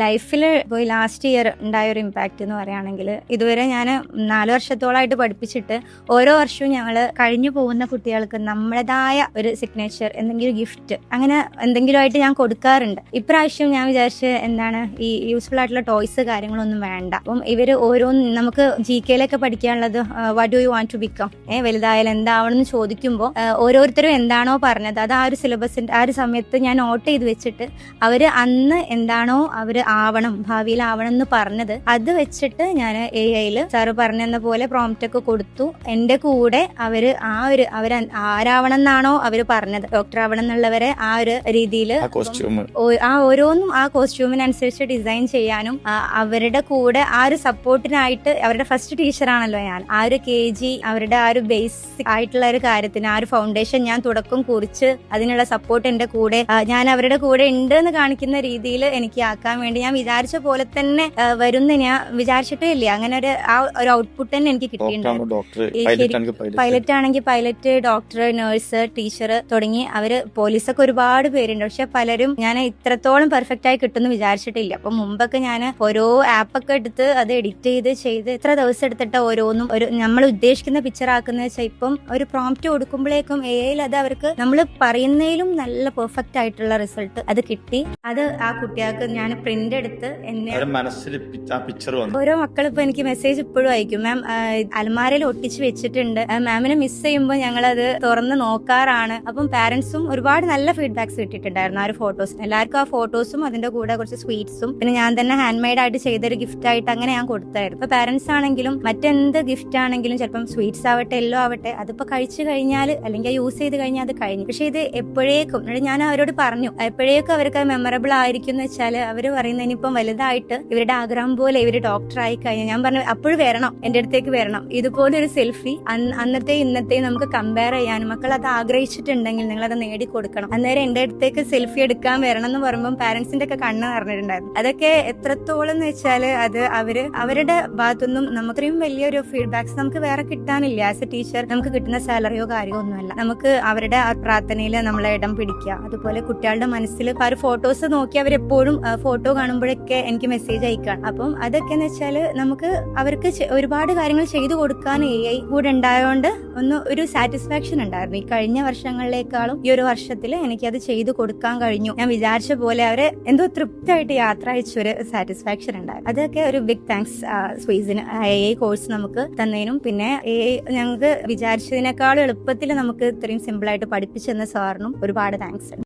ലൈഫിൽ പോയി last year ഉണ്ടായ ഒരു ഇമ്പാക്റ്റ് എന്ന് പറയുകയാണെങ്കിൽ, ഇതുവരെ ഞാൻ 4 വർഷത്തോളമായിട്ട് പഠിപ്പിച്ചിട്ട് ഓരോ വർഷവും ഞങ്ങൾ കഴിഞ്ഞു പോകുന്ന കുട്ടികൾക്ക് നമ്മുടേതായ ഒരു സിഗ്നേച്ചർ, എന്തെങ്കിലും ഗിഫ്റ്റ് അങ്ങനെ എന്തെങ്കിലും ആയിട്ട് ഞാൻ കൊടുക്കാറുണ്ട്. ഇപ്രാവശ്യം ഞാൻ വിചാരിച്ച് എന്താണ് ഈ യൂസ്ഫുൾ ആയിട്ടുള്ള ടോയ്സ് കാര്യങ്ങളൊന്നും വേണ്ട. അപ്പം ഇവർ ഓരോന്നും നമുക്ക് GK-യിലൊക്കെ പഠിക്കാനുള്ളത് what do you want to become, വലുതായാലും എന്താവണം എന്ന് ചോദിക്കുമ്പോൾ ഓരോരുത്തരും എന്താണോ പറഞ്ഞത് അത് ആ ഒരു സിലബസിന്റെ ആ ഒരു സമയത്ത് ഞാൻ നോട്ട് ചെയ്ത് വെച്ചിട്ട് അവർ അന്ന് എന്താണോ അവർ ആവണം, ഭാവിയിൽ ആവണം എന്ന് പറഞ്ഞത് അത് വെച്ചിട്ട് ഞാൻ AI-യിൽ സാറ് പറഞ്ഞെന്ന പോലെ പ്രോംപ്റ്റ് ഒക്കെ കൊടുത്തു. എന്റെ കൂടെ അവര് ആരാവണം എന്നാണോ അവര് പറഞ്ഞത്, ഡോക്ടർ ആവണം എന്നുള്ളവരെ ആ ഒരു രീതിയിൽ ആ ഓരോന്നും ആ കോസ്റ്റ്യൂമിനനുസരിച്ച് ഡിസൈൻ ചെയ്യാനും അവരുടെ കൂടെ ആ ഒരു സപ്പോർട്ടിനായിട്ട്, അവരുടെ ഫസ്റ്റ് ടീച്ചറാണല്ലോ ഞാൻ, ആ ഒരു KG അവരുടെ ആ ഒരു ബേസിക് ആയിട്ടുള്ള ഒരു കാര്യത്തിന് ആ ഒരു ഫൗണ്ടേഷൻ ഞാൻ തുടക്കം കുറിച്ച് അതിനുള്ള സപ്പോർട്ട് എന്റെ കൂടെ ഞാൻ അവരുടെ കൂടെ ഉണ്ട് എന്ന് കാണിക്കുന്ന രീതിയിൽ എനിക്ക് ആക്കാൻ വേണ്ടി ഞാൻ വിചാരിച്ച പോലെ തന്നെ വരുന്ന ഞാൻ വിചാരിച്ചിട്ടേ ഇല്ല. അങ്ങനെ ഒരു ഔട്ട്പുട്ട് തന്നെ എനിക്ക് കിട്ടിയിട്ടുണ്ടായിരുന്നു. പൈലറ്റ് ആണെങ്കിൽ പൈലറ്റ്, ഡോക്ടർ, നഴ്സ്, ടീച്ചർ തുടങ്ങി അവര് പോലീസൊക്കെ ഒരുപാട് പേരുണ്ട്. പക്ഷെ പലരും ഞാൻ ഇത്രത്തോളം പെർഫെക്റ്റ് ആയി കിട്ടുമെന്ന് വിചാരിച്ചിട്ടില്ല. അപ്പൊ മുമ്പൊക്കെ ഞാൻ ഓരോ ആപ്പൊക്കെ എടുത്ത് അത് എഡിറ്റ് ചെയ്ത് എത്ര ദിവസം എടുത്തിട്ട് ഓരോന്നും ഒരു നമ്മൾ ഉദ്ദേശിക്കുന്ന പിക്ചർ ആക്കുന്ന വെച്ചാൽ ഇപ്പം ഒരു പ്രോംപ്റ്റ് കൊടുക്കുമ്പോഴേക്കും AI-യിൽ അത് അവർക്ക് നമ്മൾ പറയുന്നതിലും നല്ല പെർഫെക്റ്റ് ആയിട്ടുള്ള റിസൾട്ട് അത് കിട്ടി. അത് ആ കുട്ടികൾക്ക് ഞാൻ പ്രിന്റ് എടുത്ത് ഓരോ മക്കളിപ്പോ എനിക്ക് മെസ്സേജ് ഇപ്പോഴും അയക്കും, മാം അലമാരയിൽ ഒട്ടിച്ച് വെച്ചിട്ടുണ്ട്, മാമിനെ മിസ് ചെയ്യുമ്പോൾ ഞങ്ങളത് തുറന്ന് നോക്കാറാണ്. അപ്പം പാരന്റ്സും ഒരുപാട് നല്ല ഫീഡ്ബാക്സ് കിട്ടിയിട്ടുണ്ടായിരുന്നു ആ ഒരു ഫോട്ടോസ്. എല്ലാവർക്കും ആ ഫോട്ടോസും അതിന്റെ കൂടെ കുറച്ച് സ്വീറ്റ്സും പിന്നെ ഞാൻ തന്നെ ഹാൻഡ് മെയ്ഡ് ആയിട്ട് ചെയ്തൊരു ഗിഫ്റ്റ് ആയിട്ട് അങ്ങനെ ഞാൻ കൊടുത്തായിരുന്നു. ഇപ്പൊ പാരന്റ്സ് ആണെങ്കിലും മറ്റെന്ത് ഗിഫ്റ്റ് ആണെങ്കിലും ചിലപ്പം സ്വീറ്റ്സ് ആവട്ടെ എല്ലോ ആവട്ടെ അതിപ്പോ കഴിച്ചു കഴിഞ്ഞാൽ അല്ലെങ്കിൽ യൂസ് ചെയ്ത് കഴിഞ്ഞാൽ അത് കഴിഞ്ഞു. പക്ഷെ ഇത് എപ്പോഴേക്കും ഞാൻ അവരോട് പറഞ്ഞു എപ്പോഴേക്കും അവർക്ക് മെമ്മറബിൾ ആയിരിക്കും എന്ന് വെച്ചാൽ അവര് പറയുന്നത് ഇനിയിപ്പം വലുതായിട്ട് ഇവരുടെ ആഗ്രഹം പോലെ ഇവര് ഡോക്ടർ ആയി കഴിഞ്ഞാൽ ഞാൻ പറഞ്ഞു അപ്പോഴും വരണം, എന്റെ അടുത്തേക്ക് വരണം, ഇതുപോലെ ഒരു സെൽഫി അന്നത്തെയും ഇന്നത്തെയും നമുക്ക് കമ്പയർ ചെയ്യാനും മക്കൾ അത് ആഗ്രഹിച്ചിട്ടുണ്ടെങ്കിൽ നിങ്ങൾ അത് നേടിക്കൊടുക്കണം. അന്നേരം എന്റെ അടുത്തേക്ക് സെൽഫി എടുക്കാൻ വരണം എന്ന് പറയുമ്പോൾ പാരന്റ്സിന്റെ ഒക്കെ കണ്ണ് നിറഞ്ഞിട്ടുണ്ടായിരുന്നു. അതൊക്കെ എത്രത്തോളം എന്ന് വെച്ചാല് അത് അവരുടെ ഭാഗത്തുനിന്നും നമുക്കത്രയും വലിയൊരു ഫീഡ്ബാക്സ് നമുക്ക് വേറെ കിട്ടാനില്ല. ആസ് എ ടീച്ചർ നമുക്ക് കിട്ടുന്ന സാലറിയോ കാര്യമോ ഒന്നുമല്ല. നമുക്ക് അവരുടെ ആ പ്രാർത്ഥനയിൽ നമ്മളെ ഇടം പിടിക്കുക, അതുപോലെ കുട്ടികളുടെ മനസ്സിൽ ആ ഒരു ഫോട്ടോസ് നോക്കി അവരെപ്പോഴും ഫോട്ടോ കാണുമ്പോഴൊക്കെ എനിക്ക് മെസ്സേജ് അയക്കുകയാണ്. അപ്പം അതൊക്കെ എന്ന് വെച്ചാല് നമുക്ക് അവർക്ക് ഒരുപാട് കാര്യങ്ങൾ ചെയ്തു കൊടുക്കാൻ AI കൂടെ ഉണ്ടായതുകൊണ്ട് ഒരു സാറ്റിസ്ഫാക്ഷൻ ഉണ്ടായിരുന്നു. ഈ കഴിഞ്ഞ വർഷങ്ങളിലേക്കാളും ഈ ഒരു വർഷത്തിൽ എനിക്കത് ചെയ്തു കൊടുക്കാൻ കഴിഞ്ഞു. ഞാൻ വിചാരിച്ച പോലെ അവരെ എന്തോ തൃപ്തിയായിട്ട് യാത്ര അയച്ചൊരു സാറ്റിസ്ഫാക്ഷൻ ഉണ്ടായിരുന്നു. അതൊക്കെ ഒരു ബിഗ് താങ്ക്സ് സ്വീസിന് AI കോഴ്സ് നമുക്ക് തന്നതിനും പിന്നെ AI ഞങ്ങൾക്ക് വിചാരിച്ചതിനേക്കാളും എളുപ്പത്തിൽ നമുക്ക് ഇത്രയും സിമ്പിൾ ആയിട്ട് പഠിപ്പിച്ചെന്ന സാറിനും ഒരുപാട് താങ്ക്സ് ഉണ്ട്.